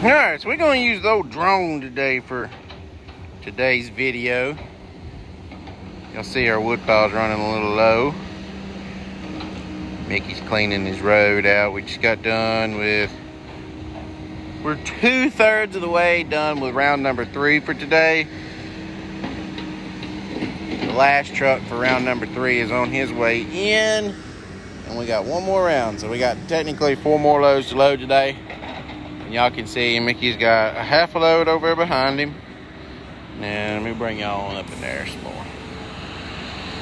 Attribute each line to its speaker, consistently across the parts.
Speaker 1: Alright, so we're going to use the old drone today for today's video. You'll see our wood pile's running a little low. Mickey's cleaning his road out. We just got done with, we're 2/3 of the way done with round number 3 for today. The last truck for round number 3 is on his way in, and we got one more round, so we got technically 4 more loads to load today. And y'all can see Mickey's got a half a load over there behind him. Now let me bring y'all on up in there some more.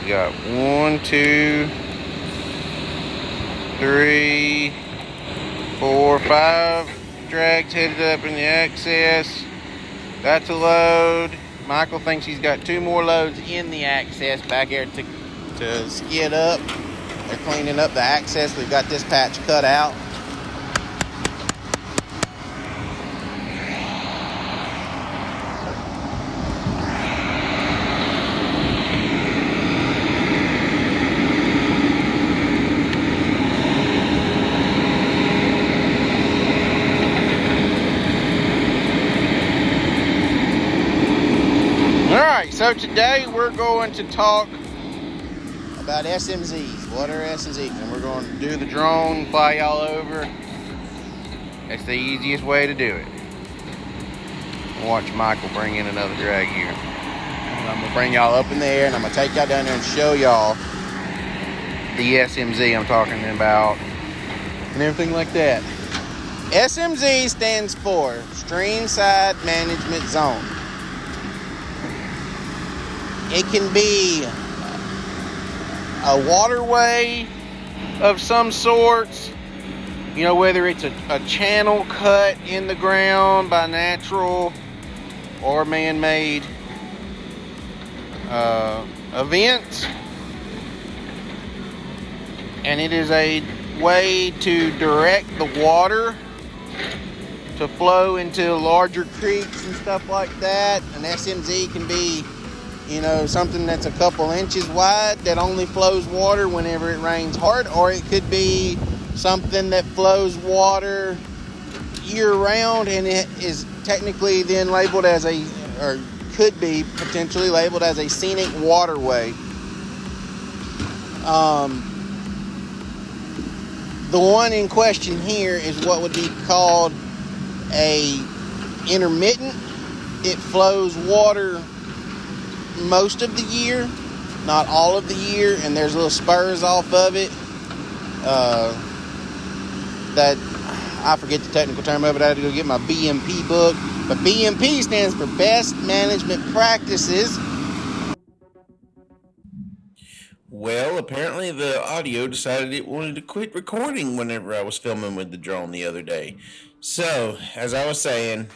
Speaker 1: We got 1, 2, 3, 4, 5 drags headed up in the access. That's a load. Michael thinks he's got 2 more loads in the access back there to skid up. They're cleaning up the access. We've got this patch cut out. Alright, so today we're going to talk about SMZs. What are SMZs? And we're going to do the drone, fly y'all over. That's the easiest way to do it. Watch Michael bring in another drag here. And I'm going to bring y'all up in the air, and I'm going to take y'all down there and show y'all the SMZ I'm talking about and everything like that. SMZ stands for Stream Side Management Zone. It can be a waterway of some sorts, you know, whether it's a channel cut in the ground by natural or man-made events. And it is a way to direct the water to flow into larger creeks and stuff like that. An SMZ can be, you know, something that's a couple inches wide that only flows water whenever it rains hard, or it could be something that flows water year round, and it is technically then labeled as a, or could be potentially labeled as a scenic waterway. The one in question here is what would be called a intermittent. It flows water most of the year, not all of the year, and there's little spurs off of it that I forget the technical term of it. I had to go get my BMP book, but BMP stands for Best Management Practices.
Speaker 2: Well, apparently the audio decided it wanted to quit recording whenever I was filming with the drone the other day. So, as I was saying,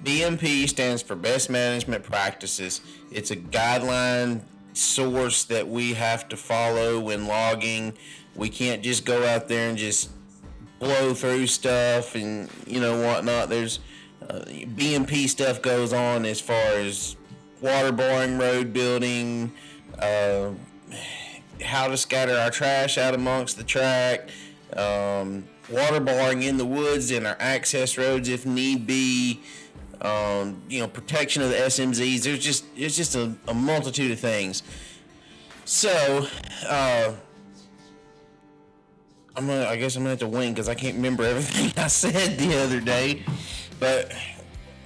Speaker 2: BMP stands for Best Management Practices. It's a guideline source that we have to follow when logging. We can't just go out there and just blow through stuff and, you know, whatnot. There's BMP stuff goes on as far as waterboarding, road building, how to scatter our trash out amongst the track, waterboarding in the woods and our access roads if need be. You know, protection of the SMZs. There's just a multitude of things. So, I guess I'm gonna have to wing because I can't remember everything I said the other day. But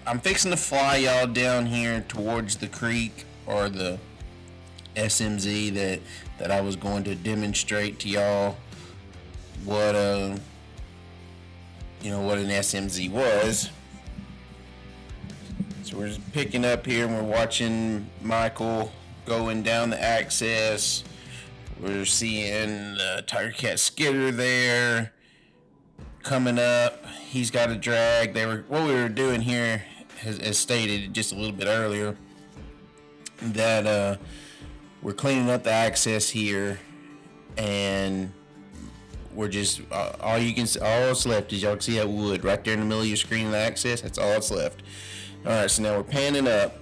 Speaker 2: I'm fixing to fly y'all down here towards the creek or the SMZ that I was going to demonstrate to y'all what you know, what an SMZ was. So we're just picking up here and we're watching Michael going down the access. We're seeing the Tigercat skidder there coming up. He's got a drag. What we were doing here, as stated just a little bit earlier, that we're cleaning up the access here, and we're just all that's left is y'all can see that wood right there in the middle of your screen of the access. That's all that's left. Alright, so now we're panning up,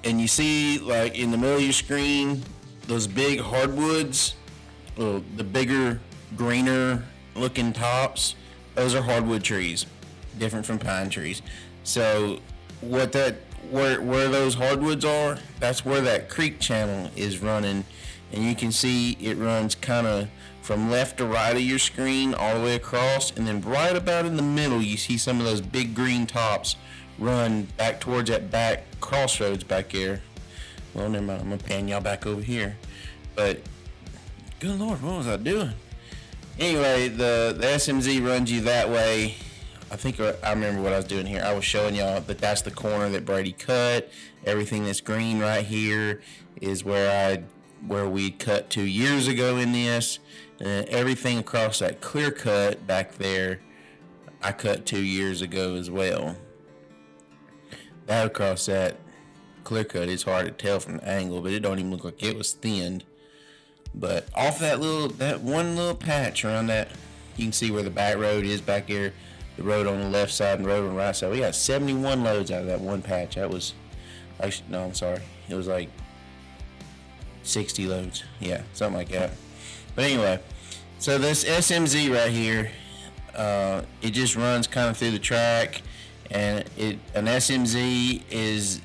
Speaker 2: and you see, like, in the middle of your screen, those big hardwoods, the bigger, greener looking tops, those are hardwood trees. different from pine trees. So where those hardwoods are, that's where that creek channel is running, and you can see it runs kind of from left to right of your screen all the way across, and then right about in the middle you see some of those big green tops run back towards that back crossroads back there. Well, never mind, I'm gonna pan y'all back over here. But good Lord, what was I doing? Anyway, the SMZ runs you that way. I think I remember what I was doing here. I was showing y'all that that's the corner that Brady cut. Everything that's green right here is where we cut 2 years ago in this. And everything across that clear cut back there, I cut 2 years ago as well. That across that clear cut, it's hard to tell from the angle, but it don't even look like it was thinned. But off that one little patch around that, you can see where the back road is back there. The road on the left side and the road on the right side. We got 71 loads out of that one patch. That was, actually, no, I'm sorry. It was like 60 loads. Yeah, something like that. But anyway, so this SMZ right here, it just runs kind of through the track, and an SMZ is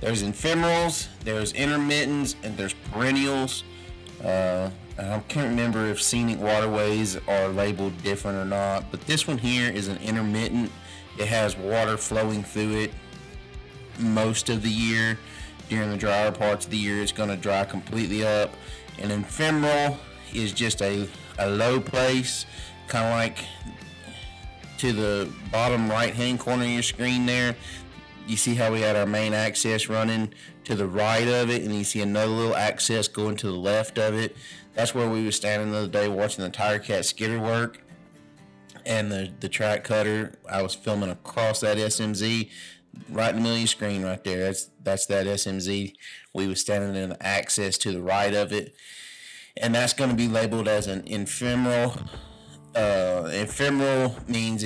Speaker 2: there's ephemerals, there's intermittents, and there's perennials. I can't remember if scenic waterways are labeled different or not, but this one here is an intermittent. It has water flowing through it most of the year. During the drier parts of the year, it's going to dry completely up. An ephemeral is just a low place, kind of like to the bottom right hand corner of your screen there. You see how we had our main access running to the right of it, and you see another little access going to the left of it. That's where we were standing the other day watching the Tigercat skidder work, and the track cutter. I was filming across that SMZ, right in the middle of your screen right there. That's that SMZ. We were standing in the access to the right of it, and that's going to be labeled as an ephemeral. Ephemeral means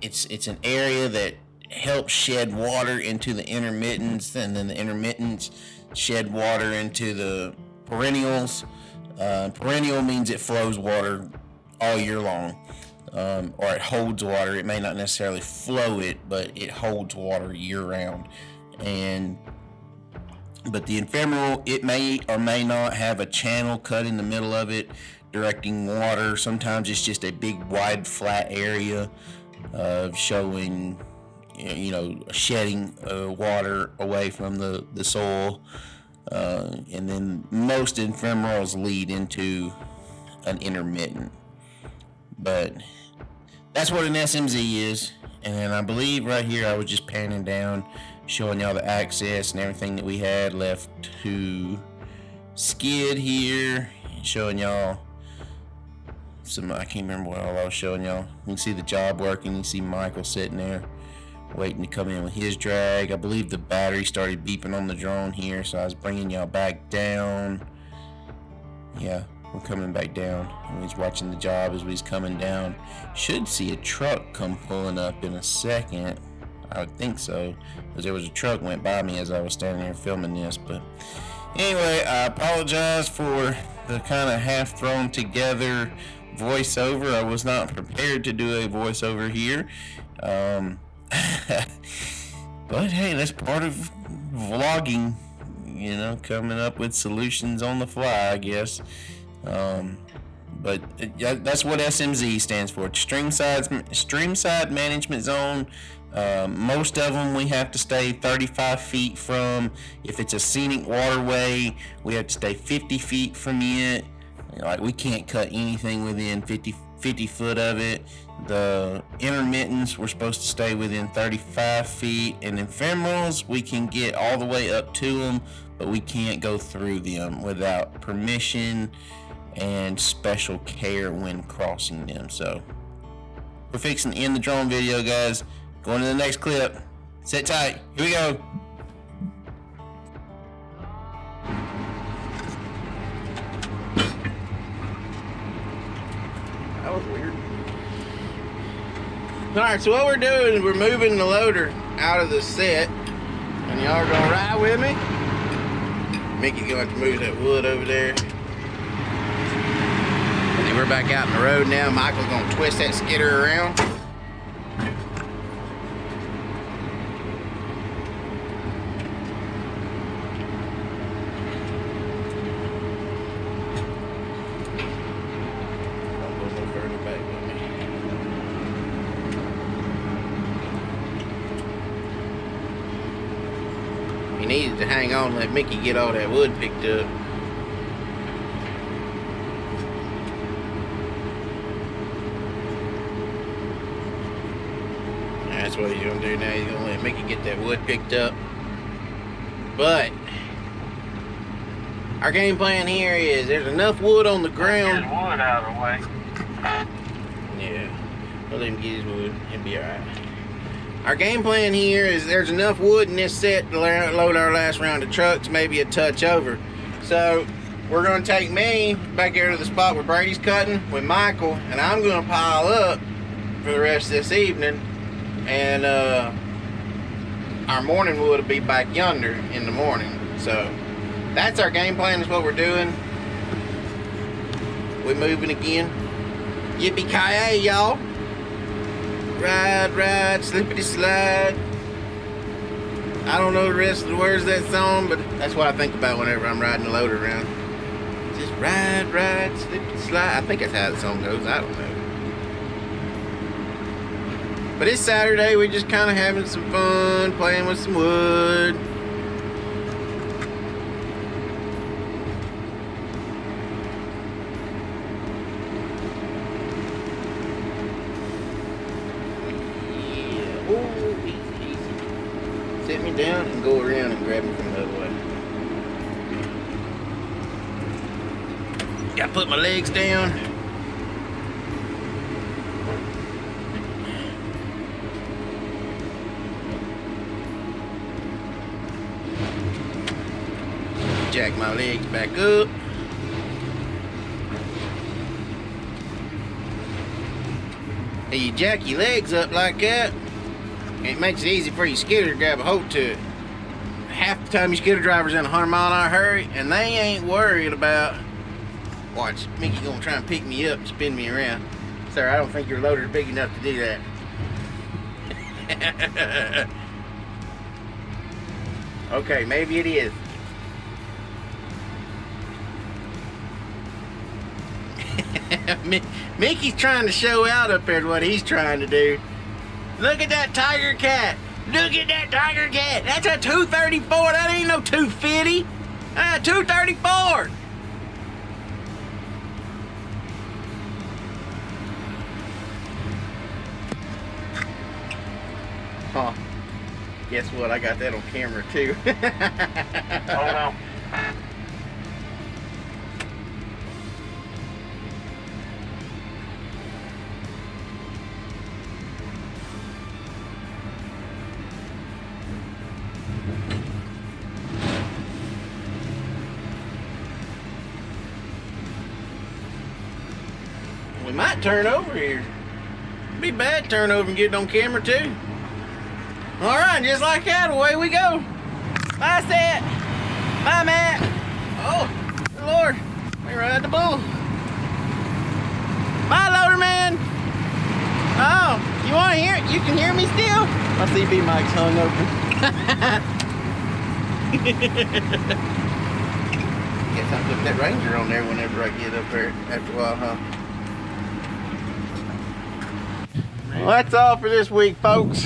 Speaker 2: it's an area that helps shed water into the intermittents, and then the intermittents shed water into the perennials. Perennial means it flows water all year long, or it holds water. It may not necessarily flow it, but it holds water year round. But the ephemeral, it may or may not have a channel cut in the middle of it directing water. Sometimes it's just a big wide flat area showing, shedding water away from the soil. And then most ephemerals lead into an intermittent. But that's what an SMZ is. And I believe right here I was just panning down, showing y'all the access and everything that we had left to skid here, showing y'all I can't remember what all I was showing y'all. You can see the job working. You can see Michael sitting there waiting to come in with his drag. I believe the battery started beeping on the drone here, so I was bringing y'all back down. Yeah, we're coming back down. He's watching the job as we's coming down. Should see a truck come pulling up in a second. I would think so, because there was a truck went by me as I was standing here filming this. But anyway, I apologize for the kind of half thrown together voiceover. I was not prepared to do a voiceover here. But hey, that's part of vlogging, coming up with solutions on the fly, I guess. But that's what SMZ stands for. Streamside Management Zone. Most of them we have to stay 35 feet from. If it's a scenic waterway, we have to stay 50 feet from it. Like, we can't cut anything within 50 foot of it. The intermittents, we're supposed to stay within 35 feet. And ephemerals, we can get all the way up to them, but we can't go through them without permission and special care when crossing them. So we're fixing to end the drone video, guys. Going to the next clip. Sit tight. Here we go.
Speaker 1: That was weird. Alright, so what we're doing is we're moving the loader out of the set. And y'all are gonna ride with me. Mickey's gonna have to move that wood over there. we're back out in the road now. Michael's gonna twist that skidder around. Don't go no further back with me. He needed to hang on and let Mickey get all that wood picked up. That's what he's gonna do now. He's gonna let Mickey get that wood picked up. But our game plan here is there's enough wood on the ground.
Speaker 3: Get his wood out of the way.
Speaker 1: Yeah, we'll let him get his wood. He'll be alright. Our game plan here is there's enough wood in this set to load our last round of trucks, maybe a touch over. So we're gonna take me back here to the spot where Brady's cutting with Michael, and I'm gonna pile up for the rest of this evening. And our morning wood will be back yonder in the morning. So that's our game plan, is what we're doing. We're moving again. Yippee-ki-yay, y'all. Ride, ride, slippity slide. I don't know the rest of the words of that song, but that's what I think about whenever I'm riding the loader around. Just ride, ride, slippity slide. I think that's how the song goes. I don't know. But it's Saturday, we're just kind of having some fun, playing with some wood. Yeah, oh, easy, easy. Set me down and go around and grab me from the other way. Gotta put my legs down. Jack my legs back up. And you jack your legs up like that, and it makes it easy for your skidder to grab a hold to it. Half the time your skidder driver's in a 100-mile-an-hour hurry, and they ain't worried about, watch, Mickey gonna try and pick me up and spin me around. Sir, I don't think your loader's big enough to do that. Okay, maybe it is. Mickey's trying to show out up there what he's trying to do. Look at that Tigercat. Look at that Tigercat. That's a 234. That ain't no 250. That's a 234. Huh. Guess what? I got that on camera too.
Speaker 3: Oh no.
Speaker 1: We might turn over here. It'd be bad to turn over and get it on camera too. All right, just like that, away we go. Bye, Seth. Bye, Matt. Oh, good Lord, we ride the bull. Bye, loader man. Oh, you want to hear it? You can hear me still? My CB mic's hung open. Guess I'll put that Ranger on there whenever I get up there after a while, huh? Well, that's all for this week, folks.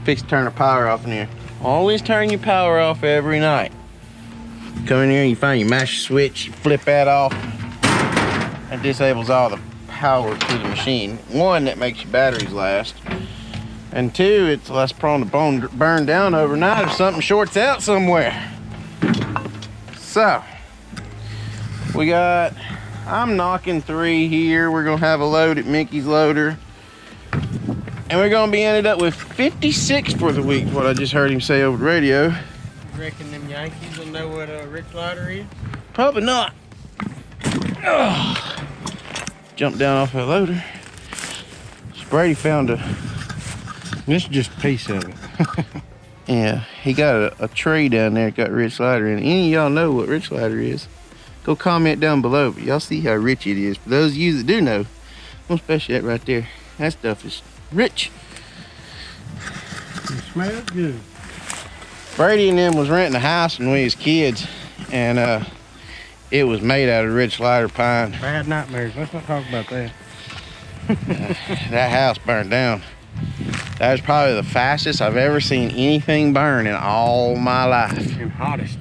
Speaker 1: Fix to turn the power off in here. Always turn your power off every night. Come in here, you find your master switch, you flip that off. That disables all the power to the machine. One, that makes your batteries last. And two, it's less prone to burn down overnight if something shorts out somewhere. So, we got, I'm knocking 3 here. We're gonna have a load at Mickey's loader. And we're gonna be ended up with 56 for the week, what I just heard him say over the radio.
Speaker 4: You reckon them Yankees will know what a rich loader is?
Speaker 1: Probably not. Ugh. Jump down off that loader. Brady found a...
Speaker 4: This is just a piece of it.
Speaker 1: Yeah, he got a tree down there that got rich ladder in it. Any of y'all know what rich ladder is? go comment down below. But y'all see how rich it is. For those of you that do know, especially that right there, that stuff is rich.
Speaker 4: It smells good.
Speaker 1: Brady and them was renting a house when we was kids, and it was made out of red slider pine.
Speaker 4: Bad nightmares. Let's not talk about that.
Speaker 1: That house burned down. That was probably the fastest I've ever seen anything burn in all my life.
Speaker 4: And hottest.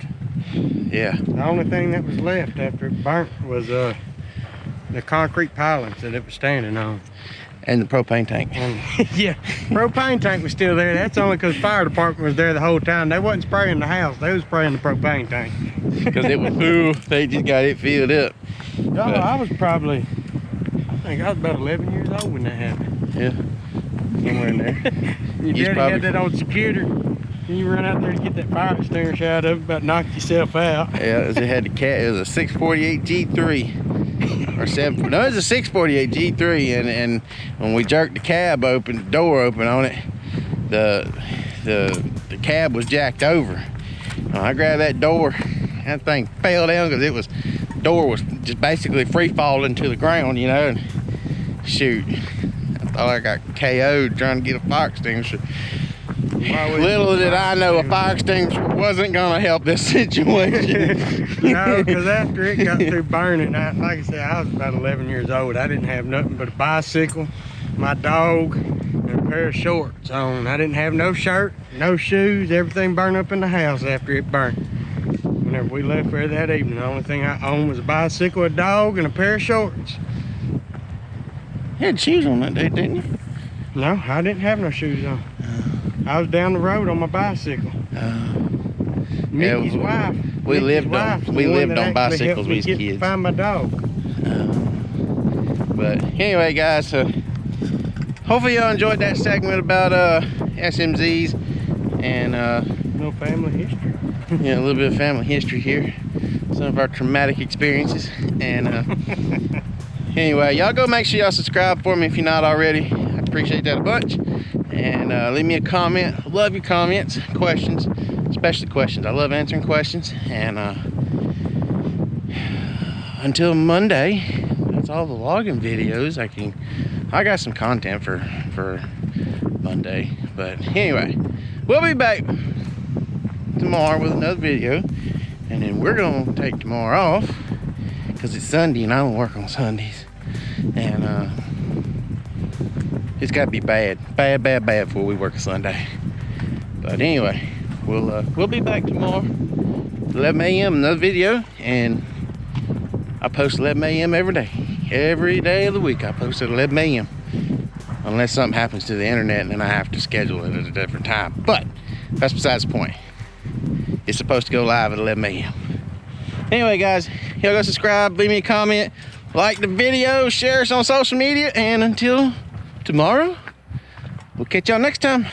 Speaker 1: Yeah.
Speaker 4: The only thing that was left after it burnt was the concrete pilings that it was standing on.
Speaker 1: And the propane tank.
Speaker 4: And, yeah, propane tank was still there. That's only because the fire department was there the whole time. They wasn't spraying the house. They was spraying the propane tank.
Speaker 1: Because it was full. They just got it filled up.
Speaker 4: Oh, I was probably, I think I was about 11 years old when that happened.
Speaker 1: Yeah. Somewhere in there.
Speaker 4: Your daddy had that old skidder. And you run out there to get that fire extinguisher out of it, about knock yourself out.
Speaker 1: Yeah, it had the cat. It was a 648 G3. Or 7. No, it was a 648 G3, and when we jerked the cab open, the door open on it, the cab was jacked over. I grabbed that door, that thing fell down because the door was just basically free falling to the ground, you know. And shoot, I thought I got KO'd trying to get a fire extinguisher. Little did I know a fire extinguisher wasn't gonna help this situation.
Speaker 4: No, because after it got through burning, like I said, I was about 11 years old. I didn't have nothing but a bicycle, my dog, and a pair of shorts on. I didn't have no shirt, no shoes. Everything burned up in the house after it burned. Whenever we left there that evening, the only thing I owned was a bicycle, a dog, and a pair of shorts.
Speaker 1: You had shoes on that day, didn't you?
Speaker 4: No, I didn't have no shoes on. I was down the road on my bicycle. Mickey's wife.
Speaker 1: We lived on bicycles when we was kids.
Speaker 4: Find my dog.
Speaker 1: But anyway, guys, hopefully y'all enjoyed that segment about SMZs and
Speaker 4: No family history.
Speaker 1: yeah, a little bit of family history here, some of our traumatic experiences, and anyway, y'all go make sure y'all subscribe for me if you're not already. I appreciate that a bunch. And leave me a comment. I love your comments, questions, especially questions. I love answering questions. And until Monday, that's all the logging videos. I got some content for Monday. But anyway, we'll be back tomorrow with another video. And then we're gonna take tomorrow off because it's Sunday and I don't work on Sundays. And it's got to be bad before we work a Sunday. But anyway, we'll be back tomorrow, 11 a.m. another video, and I post 11 a.m. every day of the week. I post at 11 a.m. unless something happens to the internet and then I have to schedule it at a different time. But that's besides the point. It's supposed to go live at 11 a.m. Anyway, guys, y'all go subscribe, leave me a comment, like the video, share us on social media, and until tomorrow, we'll catch y'all next time.